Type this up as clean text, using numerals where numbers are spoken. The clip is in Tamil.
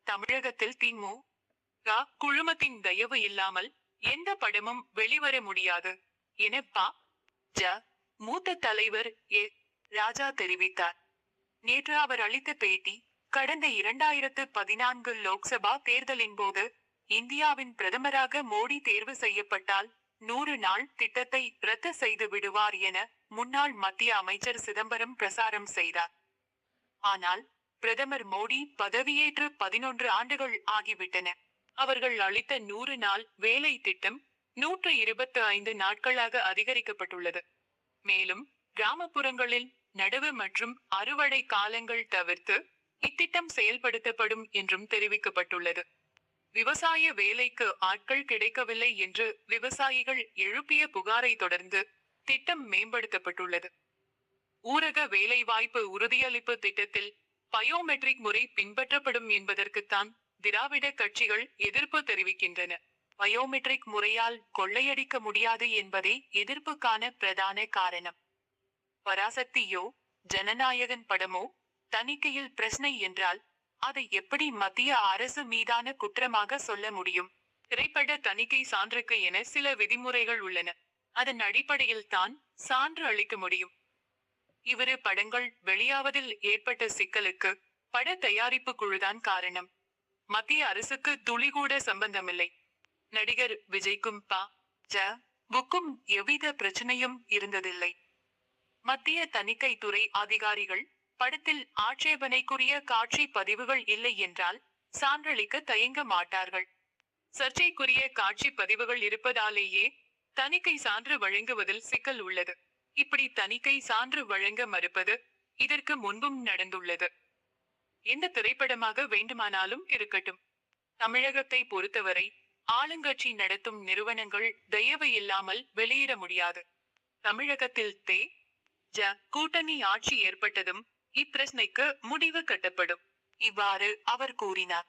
தமிழகத்தில் திமுக குழுமத்தின் தயவு இல்லாமல் எந்த படமும் வெளிவர முடியாது என பா.ஜ. மூத்த தலைவர் எ. ராஜா தெரிவித்தார். நேற்று அவர் அளித்த பேட்டி, கடந்த 2014 லோக்சபா தேர்தலின் போது இந்தியாவின் பிரதமராக மோடி தேர்வு செய்யப்பட்டால் 100 நாள் திட்டத்தை ரத்து செய்து விடுவார் என முன்னாள் மத்திய அமைச்சர் சிதம்பரம் பிரசாரம் செய்தார். ஆனால் பிரதமர் மோடி பதவியேற்று 11 ஆண்டுகள் ஆகிவிட்டன. அவர்கள் அளித்த 100 நாள் வேலை திட்டம் 125 நாட்களாக அதிகரிக்கப்பட்டுள்ளது. மேலும் கிராமப்புறங்களில் நடவு மற்றும் அறுவடை காலங்கள் தவிர்த்து இத்திட்டம் செயல்படுத்தப்படும் என்றும் தெரிவிக்கப்பட்டுள்ளது. விவசாய வேலைக்கு ஆட்கள் கிடைக்கவில்லை என்று விவசாயிகள் எழுப்பிய புகாரை தொடர்ந்து திட்டம் மேம்படுத்தப்பட்டுள்ளது. ஊரக வேலைவாய்ப்பு உறுதியளிப்பு திட்டத்தில் பயோமெட்ரிக் முறை பின்பற்றப்படும் என்பதற்குத்தான் திராவிட கட்சிகள் எதிர்ப்பு தெரிவிக்கின்றன. பயோமெட்ரிக் முறையால் கொள்ளையடிக்க முடியாது என்பதே எதிர்ப்புக்கான பிரதான காரணம். பராசக்தியோ ஜனநாயகன் படமோ தணிக்கையில் பிரச்சனை என்றால் அதை எப்படி மத்திய அரசு மீதான குற்றமாக சொல்ல முடியும்? திரைப்பட தணிக்கை சான்றுக்கு என சில விதிமுறைகள் உள்ளன. அதன் அடிப்படையில் தான் சான்று அளிக்க முடியும். இவரு படங்கள் வெளியாவதில் ஏற்பட்ட சிக்கலுக்கு பட தயாரிப்பு குழுதான் காரணம். மத்திய அரசுக்கு துளிகூட சம்பந்தமில்லை. நடிகர் விஜய்க்கும் பா.ஜ.வுக்கும் எவ்வித பிரச்சனையும் இருந்ததில்லை. மத்திய தணிக்கை துறை அதிகாரிகள் படத்தில் ஆட்சேபனைக்குரிய காட்சி பதிவுகள் இல்லை என்றால் சான்றளிக்க தயங்க மாட்டார்கள். சர்ச்சைக்குரிய காட்சி பதிவுகள் இருப்பதாலேயே தணிக்கை சான்று வழங்குவதில் சிக்கல் உள்ளது. இப்படி தணிக்கை சான்று வழங்க மறுப்பது இதற்கு முன்பும் நடந்துள்ளது. எந்த திரைப்படமாக வேண்டுமானாலும் இருக்கட்டும். தமிழகத்தை பொறுத்தவரை ஆளுங்கட்சி நடத்தும் நிறுவனங்கள் தயவு இல்லாமல் வெளியிட முடியாது. தமிழகத்தில் தே.ஜ. கூட்டணி ஆட்சி ஏற்பட்டதும் இப்பிரச்சனைக்கு முடிவு கட்டப்படும். இவ்வாறு அவர் கூறினார்.